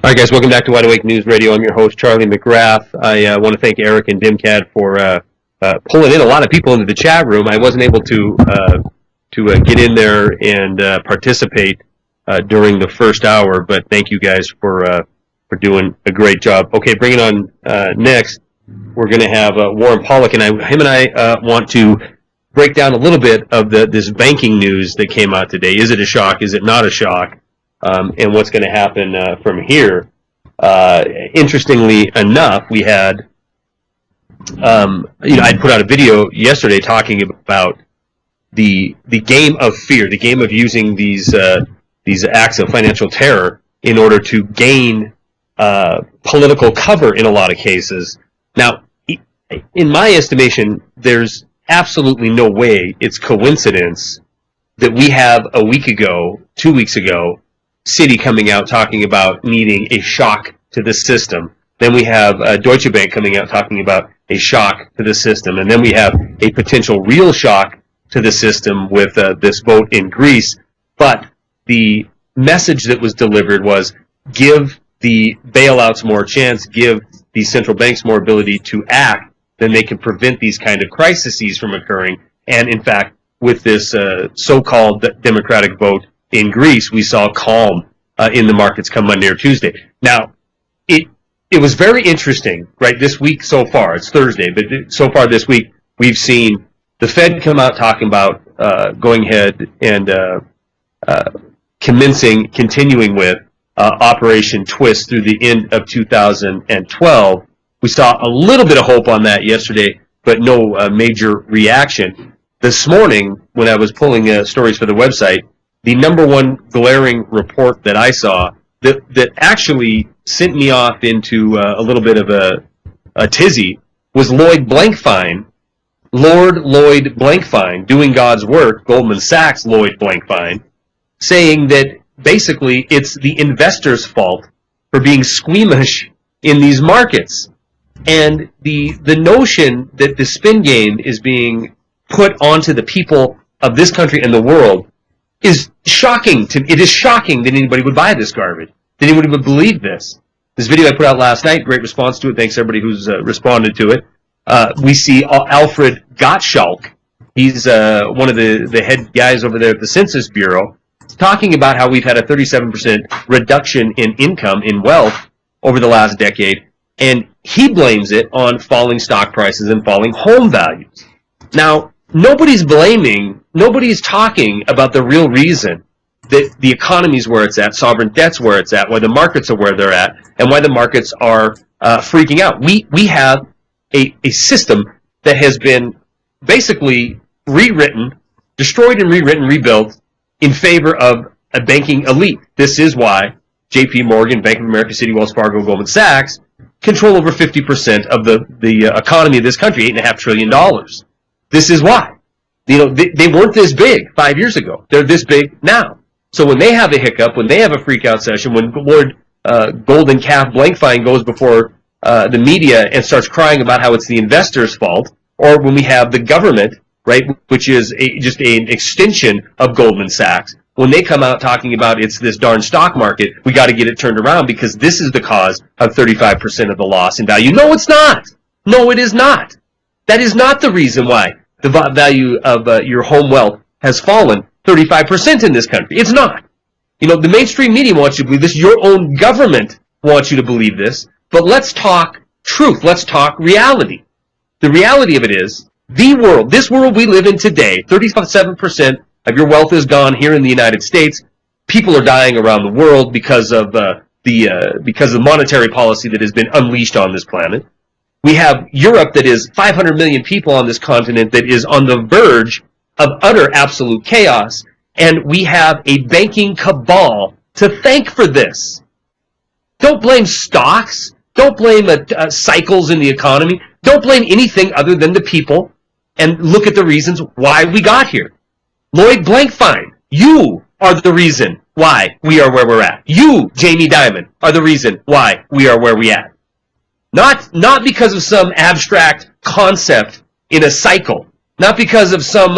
All right, guys, welcome back to Wide Awake News Radio. I'm your host, Charlie McGrath. I want to thank Eric and Dimcad for pulling in a lot of people into the chat room. I wasn't able to get in there and participate during the first hour, but thank you guys for doing a great job. Okay, bringing on next, we're going to have Warren Pollock, and him and I want to break down a little bit of this banking news that came out today. Is it a shock? Is it not a shock? And what's going to happen from here. Interestingly enough, we had, I put out a video yesterday talking about the game of fear, the game of using these acts of financial terror in order to gain political cover in a lot of cases. Now, in my estimation, there's absolutely no way it's coincidence that we have a week ago, 2 weeks ago, Citi coming out talking about needing a shock to the system. Then we have Deutsche Bank coming out talking about a shock to the system. And then we have a potential real shock to the system with this vote in Greece. But the message that was delivered was give the bailouts more chance, give the central banks more ability to act, then they can prevent these kind of crises from occurring. And in fact, with this so-called democratic vote in Greece, we saw calm in the markets come Monday or Tuesday. Now, it was very interesting, right, this week so far. It's Thursday, but so far this week, we've seen the Fed come out talking about going ahead and continuing with Operation Twist through the end of 2012. We saw a little bit of hope on that yesterday, but no major reaction. This morning, when I was pulling stories for the website, the number one glaring report that I saw that actually sent me off into a little bit of a tizzy was Lord Blankfein, doing God's work, Goldman Sachs Lloyd Blankfein, saying that basically it's the investors' fault for being squeamish in these markets. And the notion that the spin game is being put onto the people of this country and the world is shocking. It is shocking that anybody would buy this garbage, that anybody would believe this. This video I put out last night, great response to it. Thanks everybody who's responded to it. We see Alfred Gottschalk. He's one of the head guys over there at the Census Bureau, talking about how we've had a 37% reduction in income, in wealth, over the last decade, and he blames it on falling stock prices and falling home values. Now, nobody's talking about the real reason that the economy's where it's at, sovereign debt's where it's at, why the markets are where they're at, and why the markets are freaking out. We have a system that has been basically destroyed and rewritten, rebuilt in favor of a banking elite. This is why J.P. Morgan, Bank of America, Citi, Wells Fargo, Goldman Sachs control over 50% of the economy of this country, $8.5 trillion. This is why. They weren't this big 5 years ago. They're this big now. So when they have a hiccup, when they have a freak-out session, when Lord Golden Calf Blankfein goes before the media and starts crying about how it's the investors' fault, or when we have the government, right, which is just an extension of Goldman Sachs, when they come out talking about it's this darn stock market, we got to get it turned around because this is the cause of 35% of the loss in value. No, it's not. No, it is not. That is not the reason why the value of your home wealth has fallen 35% in this country. It's not. The mainstream media wants you to believe this. Your own government wants you to believe this. But let's talk truth. Let's talk reality. The reality of it is, this world we live in today, 37% of your wealth is gone here in the United States. People are dying around the world because of the monetary policy that has been unleashed on this planet. We have Europe that is 500 million people on this continent that is on the verge of utter absolute chaos, and we have a banking cabal to thank for this. Don't blame stocks. Don't blame cycles in the economy. Don't blame anything other than the people, and look at the reasons why we got here. Lloyd Blankfein, you are the reason why we are where we're at. You, Jamie Dimon, are the reason why we are where we at. Not because of some abstract concept in a cycle. Not because of some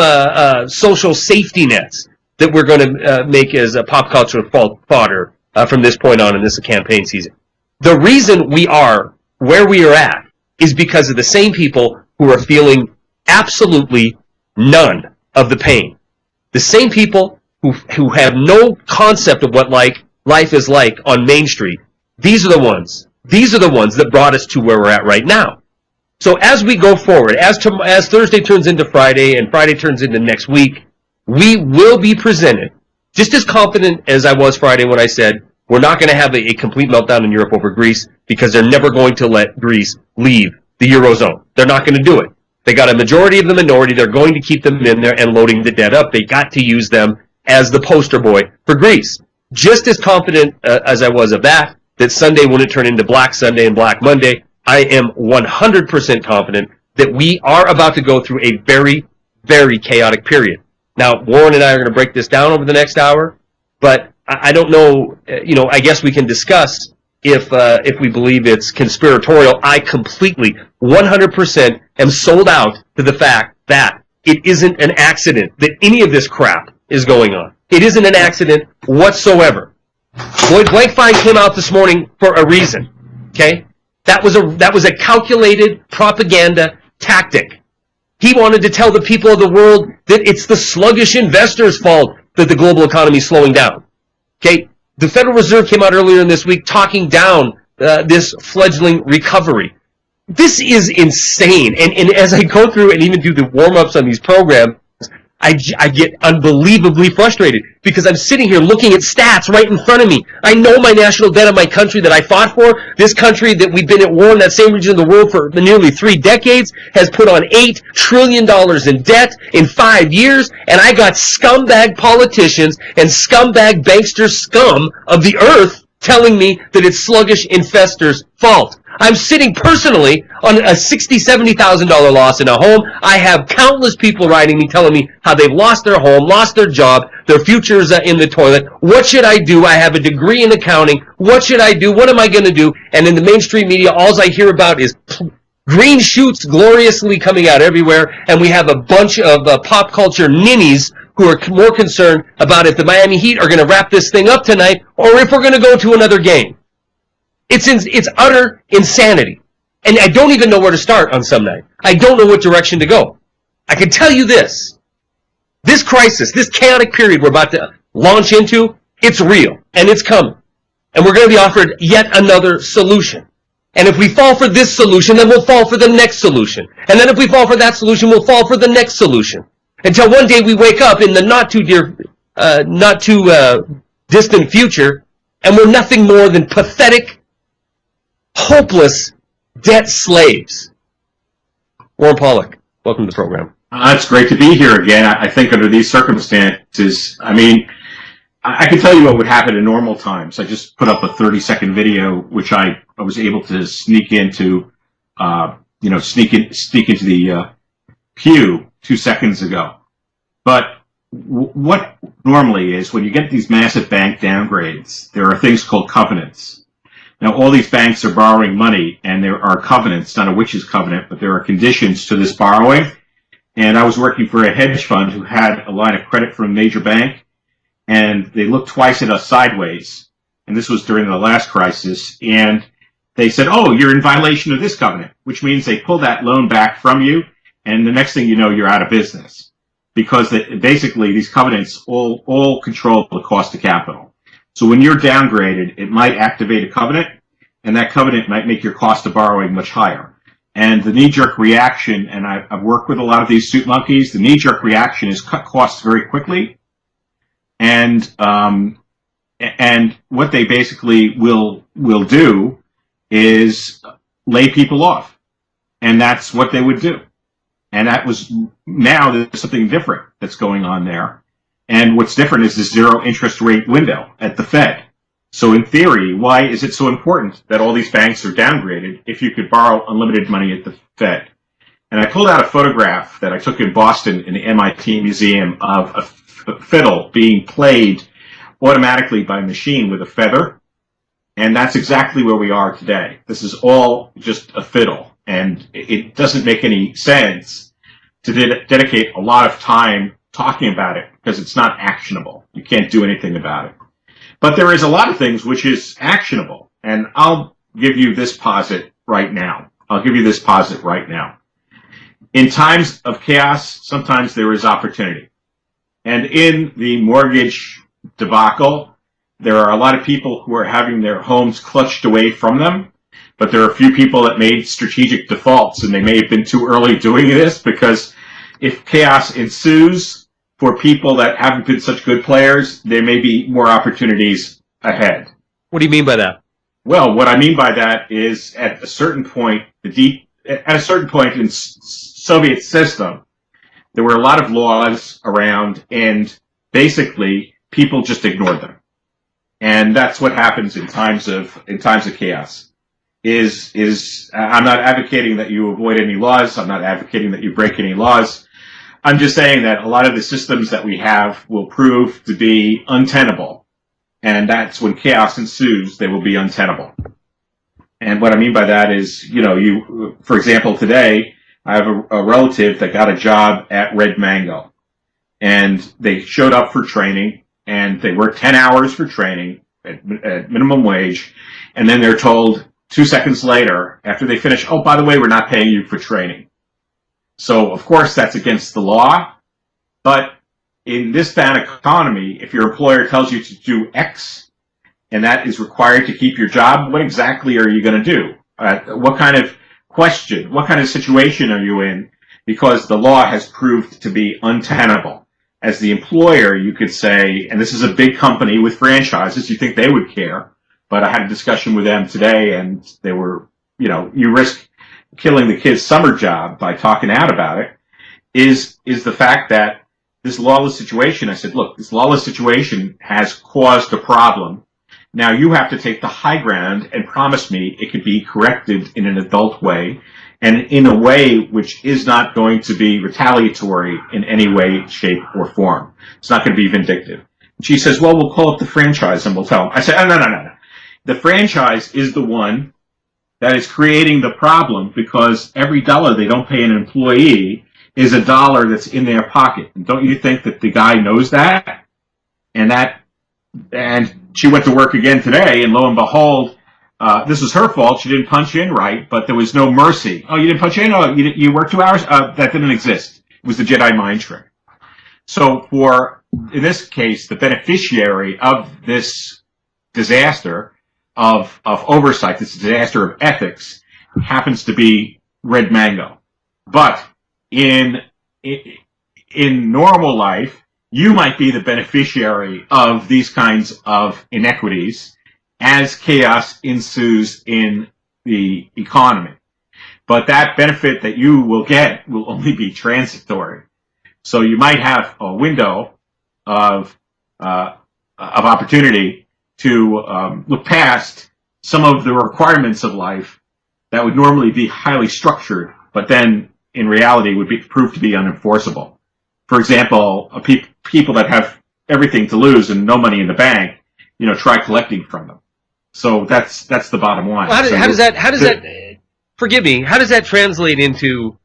social safety nets that we're going to make as a pop culture fodder from this point on in this campaign season. The reason we are where we are at is because of the same people who are feeling absolutely none of the pain. The same people who have no concept of what life is like on Main Street. These are the ones that brought us to where we're at right now. So as we go forward, as Thursday turns into Friday and Friday turns into next week, we will be presented just as confident as I was Friday when I said we're not going to have a complete meltdown in Europe over Greece because they're never going to let Greece leave the Eurozone. They're not going to do it. They got a majority of the minority. They're going to keep them in there and loading the debt up. They got to use them as the poster boy for Greece. Just as confident as I was of that Sunday wouldn't turn into Black Sunday and Black Monday, I am 100% confident that we are about to go through a very, very chaotic period. Now, Warren and I are going to break this down over the next hour, but I don't know, I guess we can discuss if we believe it's conspiratorial. I completely, 100% am sold out to the fact that it isn't an accident that any of this crap is going on. It isn't an accident whatsoever. Lloyd Blankfein came out this morning for a reason, okay? That was a calculated propaganda tactic. He wanted to tell the people of the world that it's the sluggish investors' fault that the global economy is slowing down. Okay? The Federal Reserve came out earlier in this week talking down this fledgling recovery. This is insane. And as I go through and even do the warm-ups on these programs, I get unbelievably frustrated because I'm sitting here looking at stats right in front of me. I know my national debt of my country that I fought for, this country that we've been at war in that same region of the world for nearly 3 decades, has put on $8 trillion in debt in 5 years, and I got scumbag politicians and scumbag bankster scum of the earth telling me that it's sluggish investors' fault. I'm sitting personally on a $60,000, $70,000 loss in a home. I have countless people writing me, telling me how they've lost their home, lost their job, their future's in the toilet. What should I do? I have a degree in accounting. What should I do? What am I going to do? And in the mainstream media, all I hear about is green shoots gloriously coming out everywhere, and we have a bunch of pop culture ninnies who are more concerned about if the Miami Heat are going to wrap this thing up tonight or if we're going to go to another game. It's utter insanity. And I don't even know where to start on some night. I don't know what direction to go. I can tell you this. This crisis, this chaotic period we're about to launch into, it's real. And it's coming. And we're going to be offered yet another solution. And if we fall for this solution, then we'll fall for the next solution. And then if we fall for that solution, we'll fall for the next solution. Until one day we wake up in the not too distant future, and we're nothing more than pathetic, hopeless debt slaves. Warren Pollock, welcome to the program. It's great to be here again. I think under these circumstances, I can tell you what would happen in normal times. I just put up a 30-second video, which I was able to sneak into, sneak into the pew 2 seconds ago. But what normally is when you get these massive bank downgrades, there are things called covenants. Now, all these banks are borrowing money, and there are covenants, not a witch's covenant, but there are conditions to this borrowing. And I was working for a hedge fund who had a line of credit from a major bank, and they looked twice at us sideways. And this was during the last crisis. And they said, oh, you're in violation of this covenant, which means they pull that loan back from you, and the next thing you know, you're out of business. Because basically, these covenants all control the cost of capital. So when you're downgraded, it might activate a covenant, and that covenant might make your cost of borrowing much higher. And the knee-jerk reaction, and I've worked with a lot of these suit monkeys, the knee-jerk reaction is cut costs very quickly. And what they basically will do is lay people off. And that's what they would do. And now there's something different that's going on there. And what's different is the zero interest rate window at the Fed. So in theory, why is it so important that all these banks are downgraded if you could borrow unlimited money at the Fed? And I pulled out a photograph that I took in Boston in the MIT Museum of a fiddle being played automatically by a machine with a feather. And that's exactly where we are today. This is all just a fiddle. And it doesn't make any sense to dedicate a lot of time talking about it because it's not actionable. You can't do anything about it. But there is a lot of things which is actionable. And I'll give you this posit right now. I'll give you this posit right now. In times of chaos, sometimes there is opportunity. And in the mortgage debacle, there are a lot of people who are having their homes clutched away from them, but there are a few people that made strategic defaults, and they may have been too early doing this, because if chaos ensues for people that haven't been such good players, there may be more opportunities ahead. What do you mean by that? Well, what I mean by that is at a certain point, in Soviet system, there were a lot of laws around, and basically people just ignored them. And that's what happens in times of chaos. I'm not advocating that you avoid any laws. I'm not advocating that you break any laws. I'm just saying that a lot of the systems that we have will prove to be untenable. And that's when chaos ensues, they will be untenable. And what I mean by that is, for example, today, I have a relative that got a job at Red Mango. And they showed up for training, and they worked 10 hours for training at minimum wage. And then they're told 2 seconds later, after they finish, oh, by the way, we're not paying you for training. So, of course, that's against the law. But in this bad economy, if your employer tells you to do X, and that is required to keep your job, what exactly are you going to do? What kind of situation are you in? Because the law has proved to be untenable. As the employer, you could say, and this is a big company with franchises, you think they would care. But I had a discussion with them today, and they were, you risk killing the kid's summer job by talking out about it, is the fact that this lawless situation, I said, look, this lawless situation has caused a problem. Now you have to take the high ground and promise me it could be corrected in an adult way, and in a way which is not going to be retaliatory in any way, shape, or form. It's not going to be vindictive. She says, well, we'll call up the franchise and we'll tell them. I said, oh, no. The franchise is the one that is creating the problem, because every dollar they don't pay an employee is a dollar that's in their pocket. And don't you think that the guy knows that? And she went to work again today, and lo and behold, this is her fault. She didn't punch in right, but there was no mercy. Oh, you didn't punch in? Oh, you worked 2 hours? That didn't exist. It was the Jedi mind trick. So in this case, the beneficiary of this disaster of oversight, this disaster of ethics, happens to be Red Mango. But in normal life, you might be the beneficiary of these kinds of inequities as chaos ensues in the economy. But that benefit that you will get will only be transitory. So you might have a window of opportunity to look past some of the requirements of life that would normally be highly structured, but then in reality would prove to be unenforceable. For example, people that have everything to lose and no money in the bank, try collecting from them. So that's the bottom line. Well, how does that? Forgive me. How does that translate into,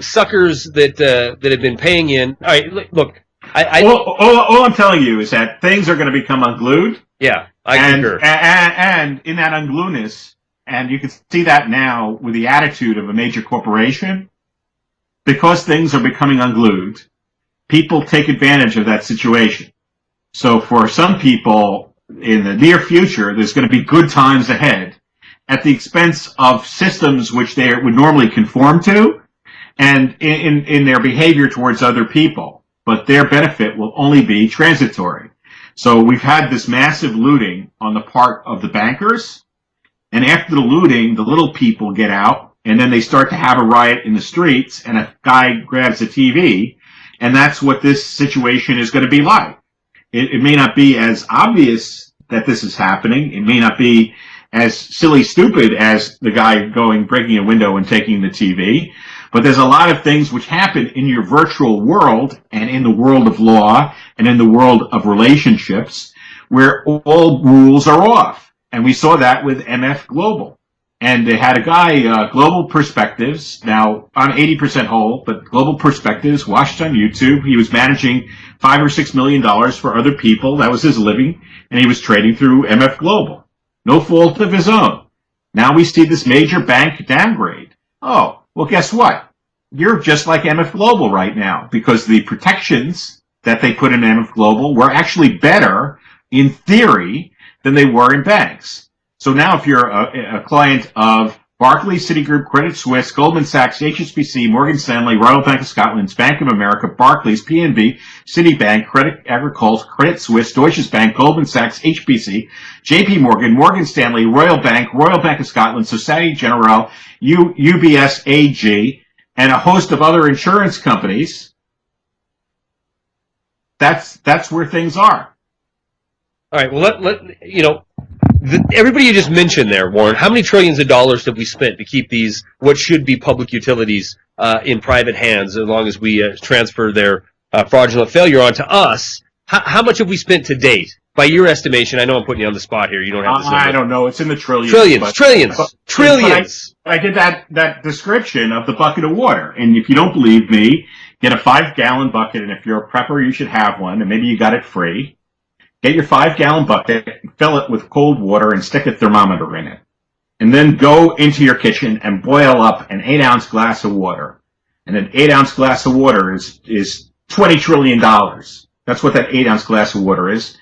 suckers that have been paying in? All right, look. All I'm telling you is that things are going to become unglued. Yeah, I concur. And in that ungluedness, and you can see that now with the attitude of a major corporation, because things are becoming unglued, people take advantage of that situation. So for some people in the near future, there's going to be good times ahead at the expense of systems which they would normally conform to, and in their behavior towards other people. But their benefit will only be transitory. So we've had this massive looting on the part of the bankers, and after the looting, the little people get out, and then they start to have a riot in the streets, and a guy grabs a TV, and that's what this situation is going to be like. It may not be as obvious that this is happening. It may not be as silly stupid as the guy breaking a window and taking the TV. But there's a lot of things which happen in your virtual world and in the world of law and in the world of relationships where all rules are off. And we saw that with MF Global. And they had a guy, Global Perspectives, now I'm 80% whole, but Global Perspectives, watched on YouTube. He was managing $5 or $6 million for other people. That was his living. And he was trading through MF Global. No fault of his own. Now we see this major bank downgrade. Oh, well, guess what? You're just like MF Global right now, because the protections that they put in MF Global were actually better in theory than they were in banks. So now if you're a client of Barclays, Citigroup, Credit Suisse, Goldman Sachs, HSBC, Morgan Stanley, Royal Bank of Scotland, Bank of America, Barclays, PNB, Citibank, Credit Agricole, Credit Suisse, Deutsche Bank, Goldman Sachs, HBC, JP Morgan, Morgan Stanley, Royal Bank of Scotland, Societe Generale, UBS AG, and a host of other insurance companies, that's where things are. All right. Well, everybody you just mentioned there, Warren, how many trillions of dollars have we spent to keep these what should be public utilities in private hands, as long as we transfer their fraudulent failure onto us? How much have we spent to date? By your estimation, I know I'm putting you on the spot here. You don't have to. I don't know. It's in the trillions. Trillions. I did that description of the bucket of water. And if you don't believe me, get a 5-gallon bucket. And if you're a prepper, you should have one. And maybe you got it free. Get your 5-gallon bucket, fill it with cold water, and stick a thermometer in it. And then go into your kitchen and boil up an 8-ounce glass of water. And an 8-ounce glass of water is $20 trillion. That's what that 8-ounce glass of water is.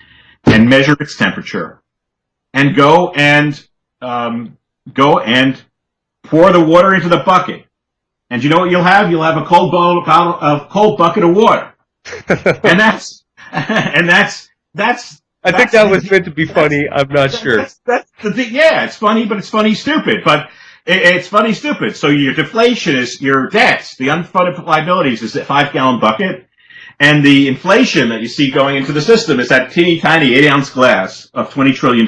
And measure its temperature. And go and pour the water into the bucket. And you know what you'll have? You'll have a cold bucket of water. and that's I think that was meant to be funny. I'm not sure. It's funny, but it's funny stupid. But it's funny stupid. So your deflation is your debts, the unfunded liabilities is a 5-gallon bucket, and the inflation that you see going into the system is that teeny tiny 8-ounce glass of $20 trillion.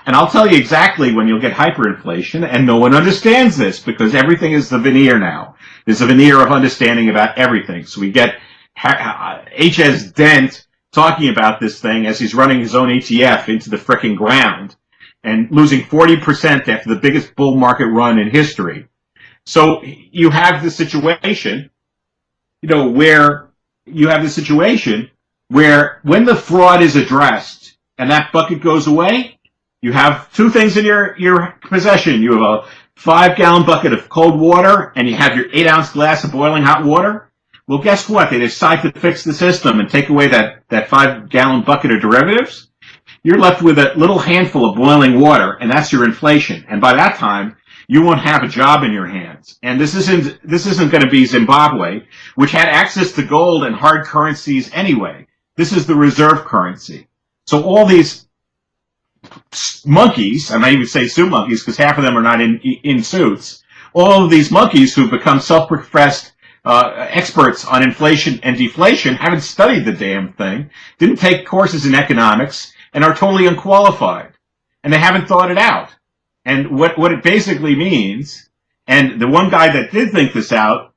And I'll tell you exactly when you'll get hyperinflation, and no one understands this because everything is the veneer now. There's a veneer of understanding about everything. So we get H.S. Dent talking about this thing as he's running his own ETF into the frickin' ground and losing 40% after the biggest bull market run in history. So you have the situation, where when the fraud is addressed and that bucket goes away, you have two things in your possession. You have a 5-gallon bucket of cold water and you have your 8-ounce glass of boiling hot water. Well, guess what? They decide to fix the system and take away that 5-gallon bucket of derivatives. You're left with a little handful of boiling water, and that's your inflation. And by that time, you won't have a job in your hands. And this isn't going to be Zimbabwe, which had access to gold and hard currencies anyway. This is the reserve currency. So all these monkeys, I might even say suit monkeys because half of them are not in suits, all of these monkeys who've become self-professed experts on inflation and deflation haven't studied the damn thing, didn't take courses in economics, and are totally unqualified. And they haven't thought it out. And what it basically means, and the one guy that did think this out,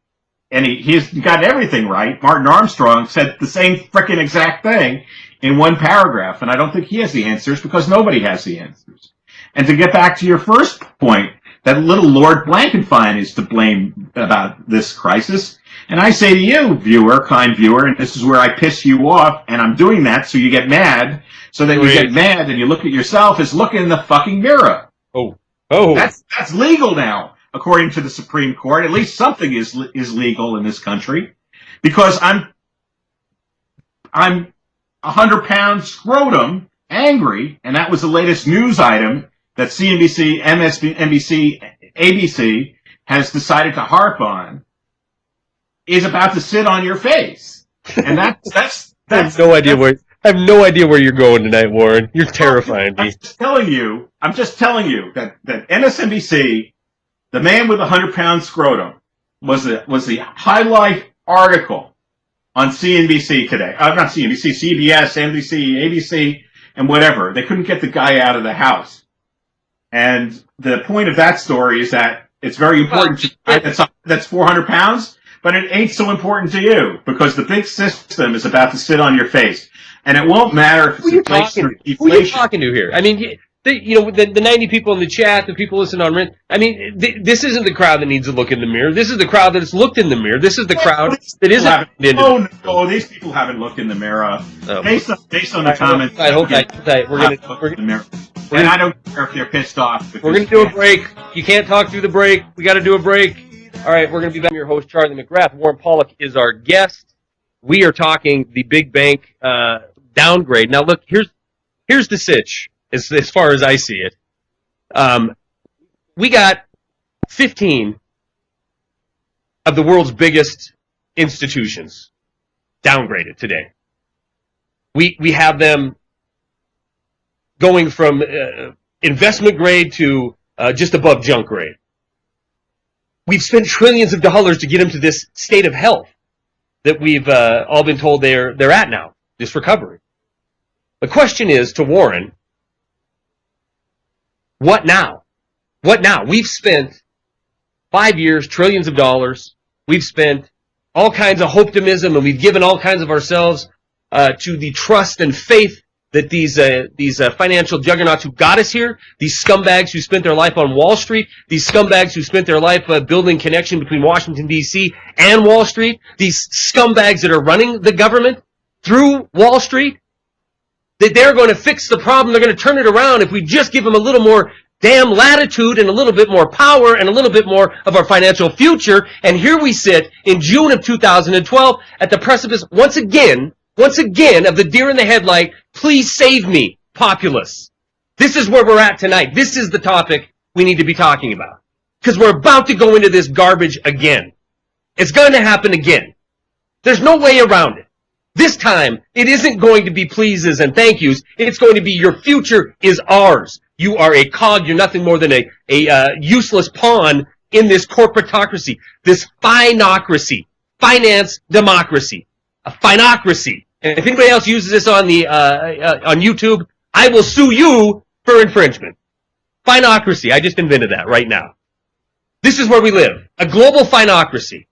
and he's got everything right, Martin Armstrong, said the same frickin' exact thing in one paragraph. And I don't think he has the answers because nobody has the answers. And to get back to your first point, that little Lord Blankenfine is to blame about this crisis. And I say to you, kind viewer, and this is where I piss you off, and I'm doing that so you get mad, so that you get mad and you look at yourself, is look in the fucking mirror. Oh. That's legal now, according to the Supreme Court. At least something is legal in this country. Because I'm 100-pound scrotum angry, and that was the latest news item that CNBC, MSNBC, ABC has decided to harp on, is about to sit on your face. And that's I have no idea where you're going tonight, Warren. You're terrifying me. I'm just telling you that MSNBC, the man with the 100-pound scrotum, was the highlight article on CNBC today. Not CNBC, CBS, NBC, ABC, and whatever. They couldn't get the guy out of the house. And the point of that story is that it's very important that's 400 pounds, but it ain't so important to you because the big system is about to sit on your face. And it won't matter if it's inflation or deflation. Who are you talking to here? I mean, the 90 people in the chat, the people listening on Rent, I mean, this isn't the crowd that needs to look in the mirror. This is the crowd that's looked in the mirror. This is the crowd that isn't. No, these people haven't looked in the mirror. Based on the comments. Hold tight. We're going to. And I don't care if they're pissed off. We're going to do a break. You can't talk through the break. We got to do a break. All right, we're going to be back. I'm your host, Charlie McGrath. Warren Pollock is our guest. We are talking the big bank downgrade. Now, look, here's the sitch, as far as I see it. We got 15 of the world's biggest institutions downgraded today. We have them going from investment grade to just above junk grade. We've spent trillions of dollars to get them to this state of health that we've all been told they're at now, this recovery. The question is to Warren, what now? What now? We've spent 5 years, trillions of dollars. We've spent all kinds of optimism, and we've given all kinds of ourselves to the trust and faith that these financial juggernauts who got us here, these scumbags who spent their life on Wall Street, these scumbags who spent their life building connection between Washington, D.C. and Wall Street, these scumbags that are running the government through Wall Street, that they're going to fix the problem, they're going to turn it around if we just give them a little more damn latitude and a little bit more power and a little bit more of our financial future. And here we sit in June of 2012 at the precipice once again of the deer in the headlight, please save me, populace. This is where we're at tonight. This is the topic we need to be talking about. Because we're about to go into this garbage again. It's going to happen again. There's no way around it. This time, it isn't going to be pleases and thank yous. It's going to be your future is ours. You are a cog. You're nothing more than a useless pawn in this corporatocracy, this finocracy, finance democracy, a finocracy. And if anybody else uses this on YouTube, I will sue you for infringement. Finocracy. I just invented that right now. This is where we live. A global finocracy.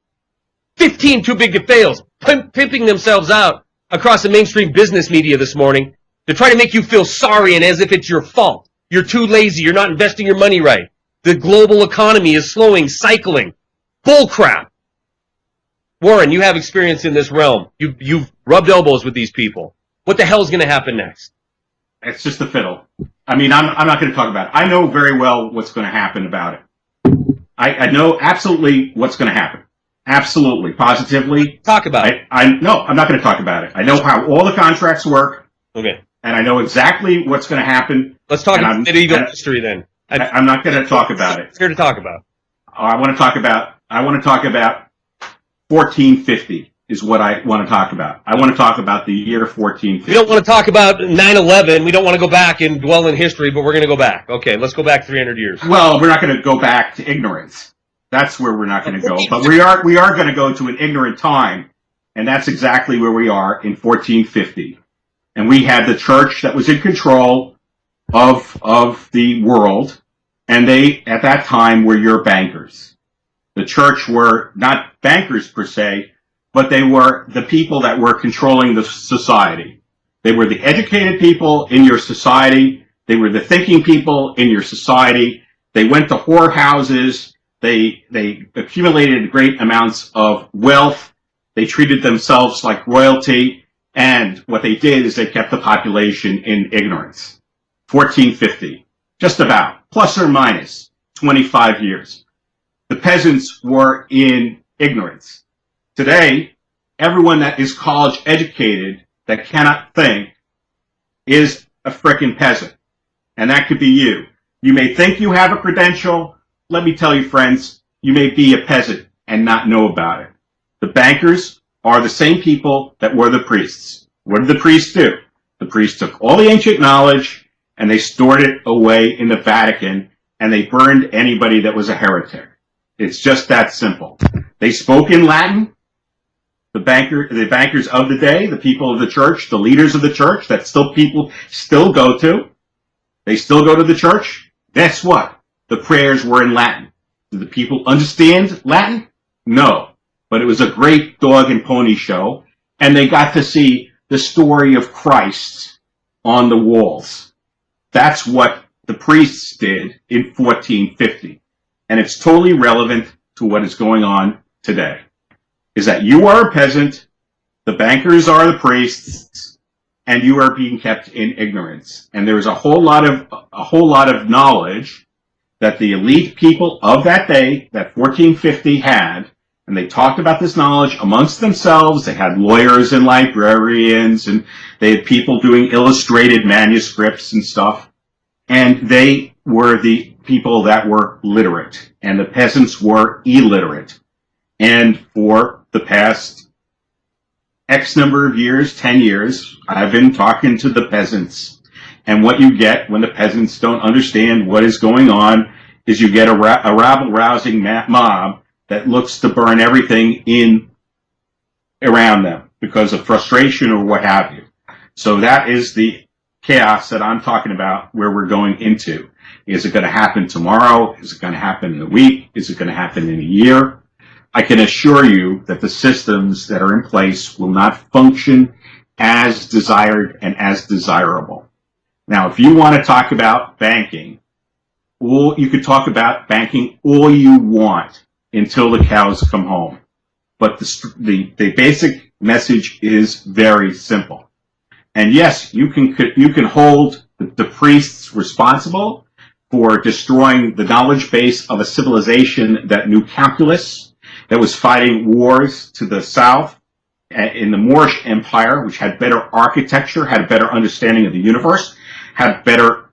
15 too big to fails, pimping themselves out across the mainstream business media this morning to try to make you feel sorry and as if it's your fault. You're too lazy. You're not investing your money right. The global economy is slowing, cycling. Bullcrap. Warren, you have experience in this realm. You've rubbed elbows with these people. What the hell is going to happen next? It's just a fiddle. I mean, I'm not going to talk about it. I know very well what's going to happen about it. I know absolutely what's going to happen. Absolutely. Positively. Talk about it. No, I'm not going to talk about it. I know how all the contracts work. Okay. And I know exactly what's going to happen. Let's talk about medieval history then. I'm not going to talk about it. Here to talk about. I want to talk about 1450 is what I want to talk about. I want to talk about the year 1450. We don't want to talk about 9/11. We don't want to go back and dwell in history, but we're going to go back. Okay, let's go back 300 years. Well, we're not going to go back to ignorance. That's where we're not going to go. But we are going to go to an ignorant time, and that's exactly where we are in 1450. And we had the church that was in control of the world, and they, at that time, were your bankers. The church were not bankers per se, but they were the people that were controlling the society. They were the educated people in your society. They were the thinking people in your society. They went to whorehouses. They accumulated great amounts of wealth. They treated themselves like royalty. And what they did is they kept the population in ignorance. 1450, just about, plus or minus 25 years. The peasants were in ignorance. Today, everyone that is college educated that cannot think is a frickin' peasant. And that could be you. You may think you have a credential. Let me tell you, friends, you may be a peasant and not know about it. The bankers are the same people that were the priests. What did the priests do? The priests took all the ancient knowledge and they stored it away in the Vatican and they burned anybody that was a heretic. It's just that simple. They spoke in Latin. The bankers of the day, the people of the church, the leaders of the church that people still go to. They still go to the church. Guess what? The prayers were in Latin. Did the people understand Latin? No. But it was a great dog and pony show, and they got to see the story of Christ on the walls. That's what the priests did in 1450. And it's totally relevant to what is going on today. Is that you are a peasant, the bankers are the priests, and you are being kept in ignorance. And there's a whole lot of a whole lot of knowledge that the elite people of that day, that 1450 had, and they talked about this knowledge amongst themselves. They had lawyers and librarians, and they had people doing illustrated manuscripts and stuff. And they were the people that were literate, and the peasants were illiterate. And for the past X number of years, 10 years, I've been talking to the peasants. And what you get when the peasants don't understand what is going on is you get a rabble-rousing mob that looks to burn everything in around them because of frustration or what have you. So that is the chaos that I'm talking about where we're going into. Is it going to happen tomorrow? Is it going to happen in a week? Is it going to happen in a year? I can assure you that the systems that are in place will not function as desired and as desirable. Now, if you want to talk about banking, you could talk about banking all you want until the cows come home. But the basic message is very simple. And yes, you can hold the priests responsible for destroying the knowledge base of a civilization that knew calculus, that was fighting wars to the south in the Moorish Empire, which had better architecture, had a better understanding of the universe, had better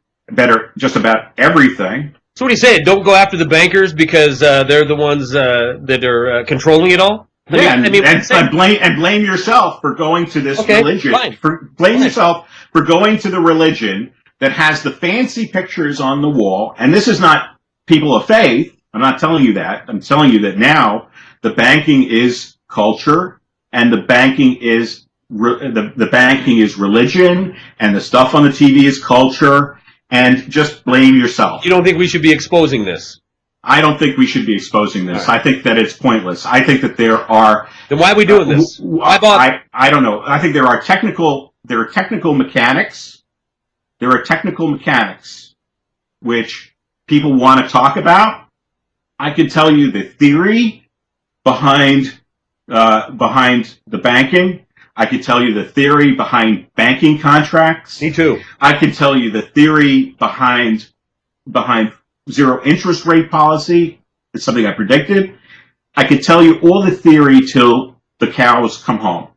just about everything. So what are you saying? Don't go after the bankers because they're the ones that are controlling it all? Yeah, and blame yourself for going to this religion. Fine. Blame yourself for going to the religion that has the fancy pictures on the wall. And this is not people of faith. I'm not telling you that. I'm telling you that now the banking is culture, and the banking is the banking is religion, and the stuff on the TV is culture. And just blame yourself. You don't think we should be exposing this? I don't think we should be exposing this. Right. I think that it's pointless. I think that there are... Then why are we doing this? I don't know. I think there are technical mechanics. There are technical mechanics which people want to talk about. I can tell you the theory behind the banking. I could tell you the theory behind banking contracts. Me too. I can tell you the theory behind zero interest rate policy. It's something I predicted. I could tell you all the theory till the cows come home.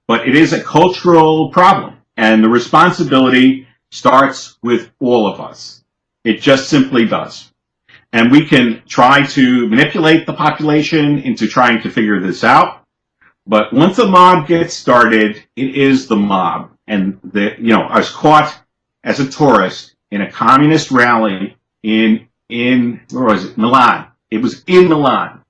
But it is a cultural problem, and the responsibility starts with all of us. It just simply does. And we can try to manipulate the population into trying to figure this out. But once the mob gets started, it is the mob. And I was caught as a tourist in a communist rally in where was it? Milan. It was in Milan.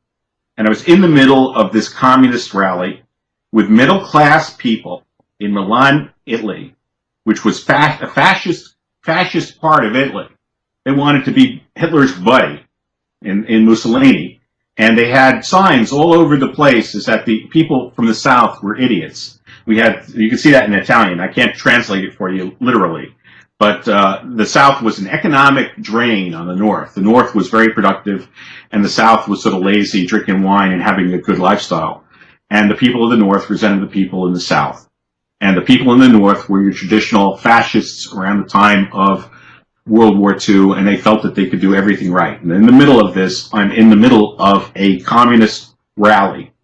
And I was in the middle of this communist rally with middle class people in Milan, Italy, which was a fascist part of Italy. They wanted to be Hitler's buddy in Mussolini. And they had signs all over the place is that the people from the South were idiots. You can see that in Italian. I can't translate it for you literally. But the South was an economic drain on the North. The North was very productive, and the South was sort of lazy, drinking wine and having a good lifestyle. And the people of the North resented the people in the South. And the people in the North were your traditional fascists around the time of World War II, and they felt that they could do everything right. And in the middle of this, I'm in the middle of a communist rally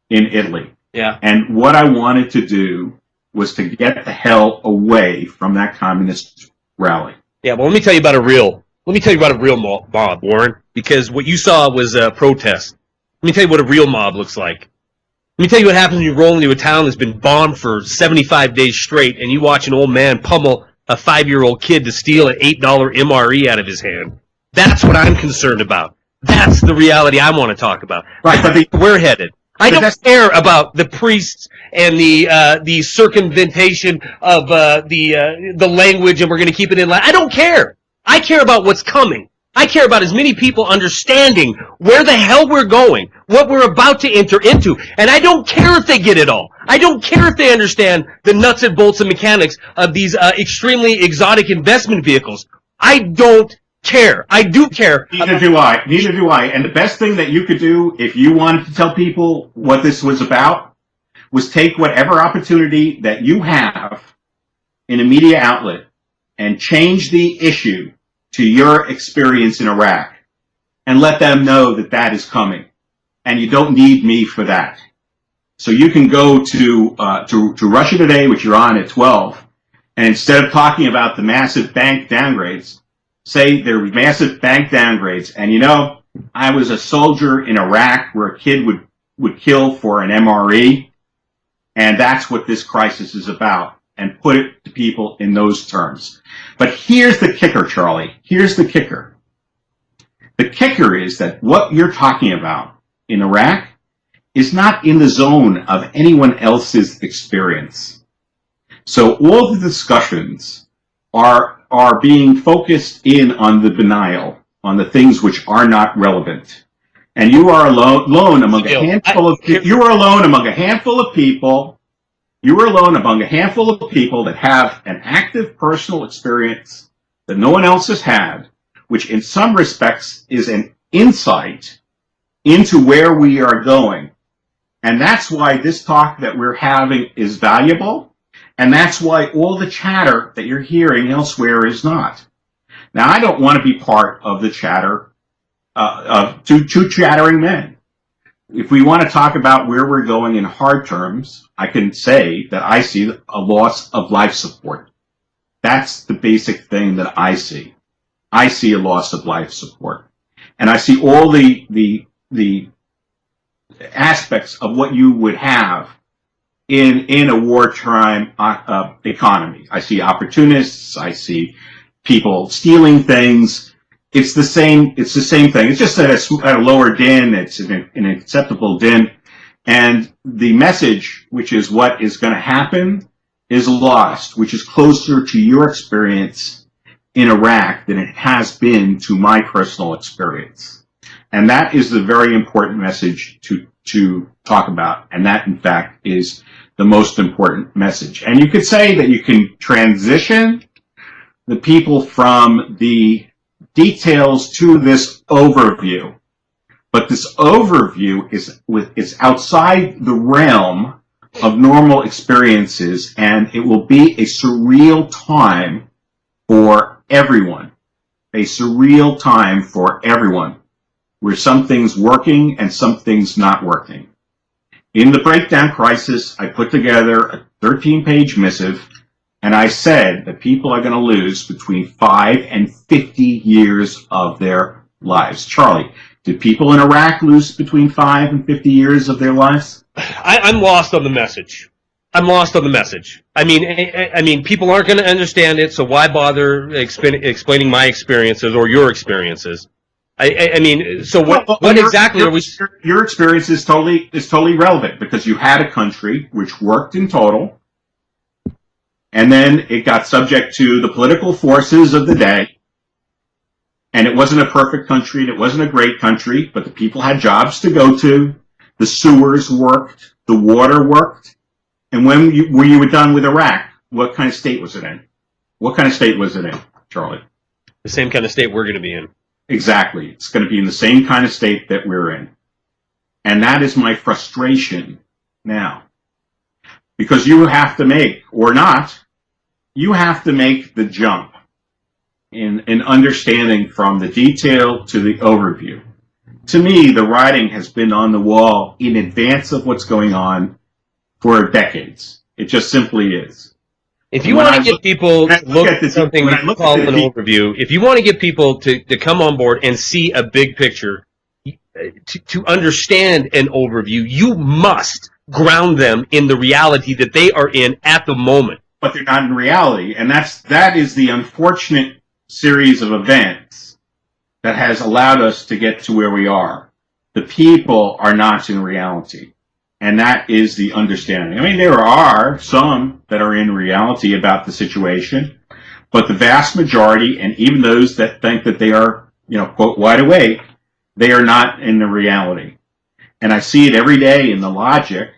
in Italy. Yeah. And what I wanted to do was to get the hell away from that communist rally. Yeah, well, let me tell you about a real mob, Warren, because what you saw was a protest. Let me tell you what a real mob looks like. Let me tell you what happens when you roll into a town that's been bombed for 75 days straight, and you watch an old man pummel a 5-year-old kid to steal an $8 MRE out of his hand. That's what I'm concerned about. That's the reality I want to talk about. Right, but we're headed. I don't care about the priests and the circumvention of the language, and we're going to keep it in line. I don't care. I care about what's coming. I care about as many people understanding where the hell we're going, what we're about to enter into, and I don't care if they get it all. I don't care if they understand the nuts and bolts and mechanics of these extremely exotic investment vehicles. I don't care. I do care. Neither do I. And the best thing that you could do if you wanted to tell people what this was about was take whatever opportunity that you have in a media outlet and change the issue to your experience in Iraq and let them know that that is coming. And you don't need me for that. So you can go to Russia Today, which you're on at 12, and instead of talking about the massive bank downgrades, say there were massive bank downgrades. And you know, I was a soldier in Iraq where a kid would kill for an MRE, and that's what this crisis is about, and put it to people in those terms. But here's the kicker, Charlie. Here's the kicker. The kicker is that what you're talking about in Iraq is not in the zone of anyone else's experience. So all the discussions are being focused in on the denial, on the things which are not relevant. And you are alone among a handful of people. You are alone among a handful of people. You are alone among a handful of people that have an active personal experience that no one else has had, which in some respects is an insight into where we are going. And that's why this talk that we're having is valuable, and that's why all the chatter that you're hearing elsewhere is not. Now, I don't want to be part of the chatter of two chattering men. If we want to talk about where we're going in hard terms, I can say that I see a loss of life support. That's the basic thing that I see. I see a loss of life support. And I see all the aspects of what you would have in a wartime economy. I see opportunists. I see people stealing things. It's the same thing. It's just at a lower din. It's an acceptable din. And the message, which is what is going to happen, is lost, which is closer to your experience in Iraq than it has been to my personal experience. And that is the very important message to talk about. And that, in fact, is the most important message. And you could say that you can transition the people from the details to this overview. But this overview is outside the realm of normal experiences, and it will be a surreal time for everyone. A surreal time for everyone, where some things working and some things not working. In the breakdown crisis, I put together a 13-page missive, and I said that people are going to lose between 5 and 50 years of their lives. Charlie, did people in Iraq lose between 5 and 50 years of their lives? I'm lost on the message. I'm lost on the message. I mean, people aren't going to understand it, so why bother explaining my experiences or your experiences? I mean, so what exactly are we? Your experience is totally relevant because you had a country which worked in total, and then it got subject to the political forces of the day, and it wasn't a perfect country, and it wasn't a great country, but the people had jobs to go to, the sewers worked, the water worked, and when you were done with Iraq, what kind of state was it in? What kind of state was it in, Charlie? The same kind of state we're going to be in. Exactly. It's going to be in the same kind of state that we're in. And that is my frustration now. Because you have to make, or not, you have to make the jump in understanding from the detail to the overview. To me, the writing has been on the wall in advance of what's going on for decades. It just simply is. If you want to get people to look at something we call an overview, if you want to get people to come on board and see a big picture, to understand an overview, you must ground them in the reality that they are in at the moment. But they're not in reality, and that is the unfortunate series of events that has allowed us to get to where we are. The people are not in reality. And that is the understanding. I mean, there are some that are in reality about the situation, but the vast majority, and even those that think that they are, quote, wide awake, they are not in the reality. And I see it every day in the logic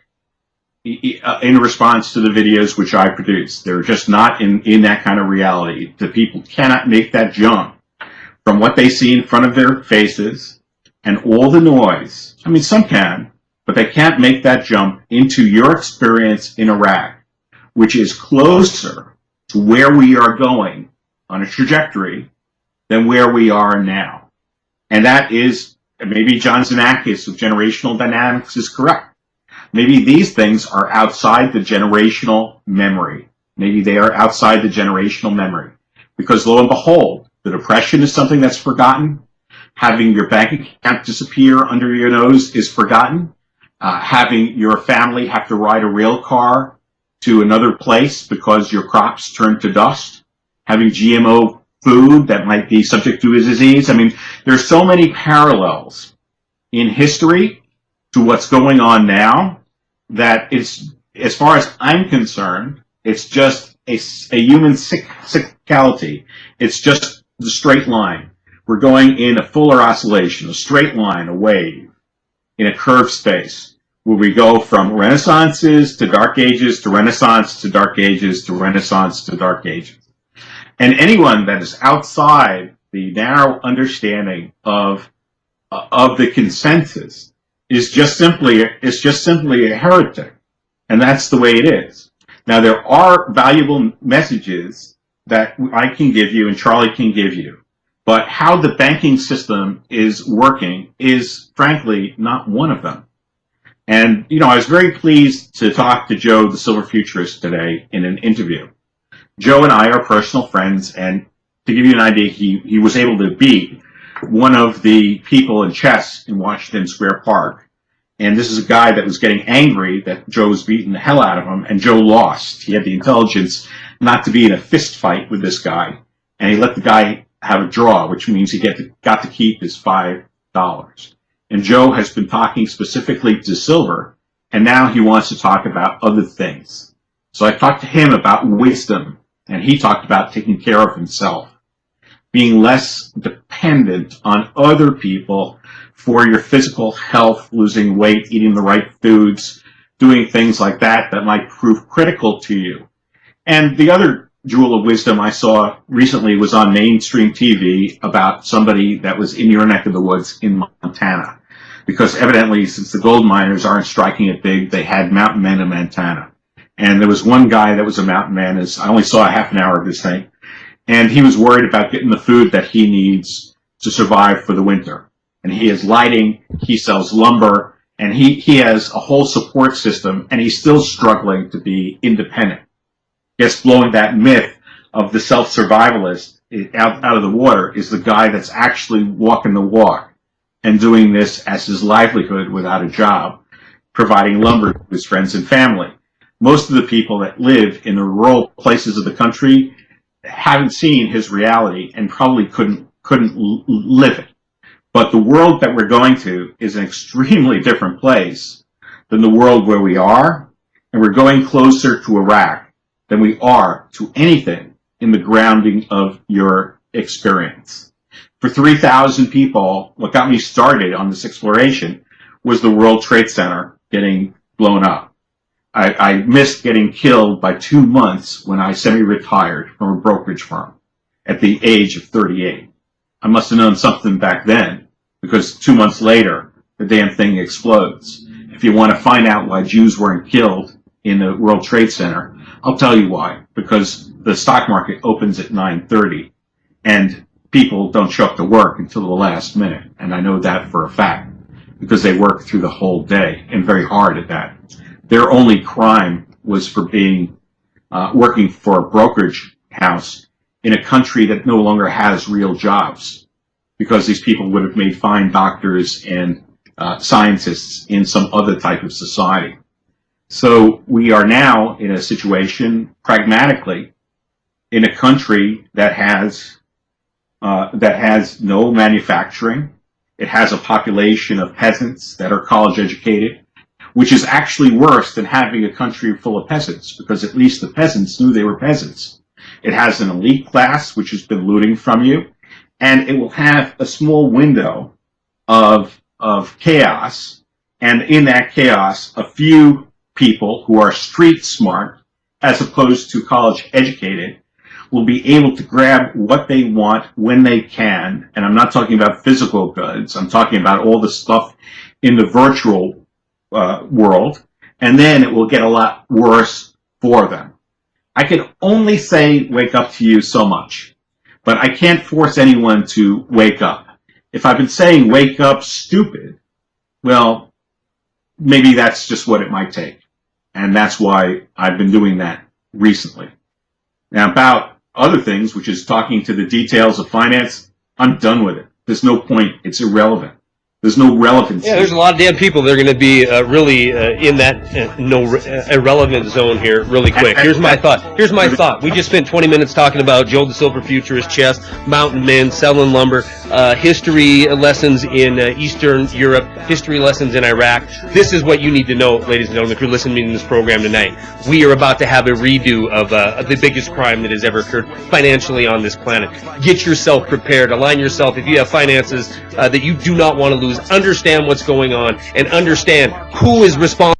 in response to the videos which I produce. They're just not in that kind of reality. The people cannot make that jump from what they see in front of their faces and all the noise. I mean, some can. But they can't make that jump into your experience in Iraq, which is closer to where we are going on a trajectory than where we are now. And that is, maybe John Xenakis of Generational Dynamics is correct. Maybe these things are outside the generational memory. Maybe they are outside the generational memory. Because lo and behold, the Depression is something that's forgotten. Having your bank account disappear under your nose is forgotten. Having your family have to ride a rail car to another place because your crops turn to dust. Having GMO food that might be subject to a disease. I mean, there's so many parallels in history to what's going on now that it's, as far as I'm concerned, it's just a human cyclicality. It's just the straight line. We're going in a fuller oscillation, a straight line, a wave, in a curved space, where we go from renaissances to dark ages to renaissance to dark ages to renaissance to dark ages. And anyone that is outside the narrow understanding of the consensus is just simply a heretic, and that's the way it is. Now, there are valuable messages that I can give you and Charlie can give you, but how the banking system is working is, frankly, not one of them. And, I was very pleased to talk to Joe, the Silver Futurist, today in an interview. Joe and I are personal friends, and to give you an idea, he was able to beat one of the people in chess in Washington Square Park. And this is a guy that was getting angry that Joe was beating the hell out of him, and Joe lost. He had the intelligence not to be in a fist fight with this guy, and he let the guy have a draw, which means he got to keep his $5. And Joe has been talking specifically to silver, and now he wants to talk about other things. So I talked to him about wisdom, and he talked about taking care of himself, being less dependent on other people for your physical health, losing weight, eating the right foods, doing things like that might prove critical to you. And the other jewel of wisdom I saw recently was on mainstream TV about somebody that was in your neck of the woods in Montana. Because evidently, since the gold miners aren't striking it big, they had mountain men in Montana. And there was one guy that was a mountain man. I only saw a half an hour of this thing. And he was worried about getting the food that he needs to survive for the winter. And he has lighting, he sells lumber, and he has a whole support system, and he's still struggling to be independent. Yes, blowing that myth of the self-survivalist out of the water is the guy that's actually walking the walk and doing this as his livelihood without a job, providing lumber to his friends and family. Most of the people that live in the rural places of the country haven't seen his reality and probably couldn't live it. But the world that we're going to is an extremely different place than the world where we are, and we're going closer to Iraq than we are to anything in the grounding of your experience. For 3,000 people, what got me started on this exploration was the World Trade Center getting blown up. I missed getting killed by 2 months when I semi-retired from a brokerage firm at the age of 38. I must have known something back then, because 2 months later, the damn thing explodes. If you want to find out why Jews weren't killed in the World Trade Center, I'll tell you why. Because the stock market opens at 9:30, and people don't show up to work until the last minute. And I know that for a fact, because they work through the whole day, and very hard at that. Their only crime was for being working for a brokerage house in a country that no longer has real jobs, because these people would have made fine doctors and scientists in some other type of society. So we are now in a situation, pragmatically, in a country that has no manufacturing. It has a population of peasants that are college educated, which is actually worse than having a country full of peasants, because at least the peasants knew they were peasants. It has an elite class, which has been looting from you, and it will have a small window of chaos, and in that chaos, a few people who are street smart, as opposed to college educated, will be able to grab what they want when they can. And I'm not talking about physical goods. I'm talking about all the stuff in the virtual world, and then it will get a lot worse for them. I can only say wake up to you so much, but I can't force anyone to wake up. If I've been saying wake up, stupid, well, maybe that's just what it might take. And that's why I've been doing that recently. Now, about other things, which is talking to the details of finance, I'm done with it. There's no point. It's irrelevant. There's no relevancy. Yeah, there's a lot of damn people that are going to be really in that irrelevant zone here really quick. Here's my thought. We just spent 20 minutes talking about Joe the Silver Futurist, chess, mountain men, selling lumber, history lessons in Eastern Europe, history lessons in Iraq. This is what you need to know, ladies and gentlemen, if you're listening to this program tonight. We are about to have a redo of the biggest crime that has ever occurred financially on this planet. Get yourself prepared. Align yourself. If you have finances that you do not want to lose, understand what's going on and understand who is responsible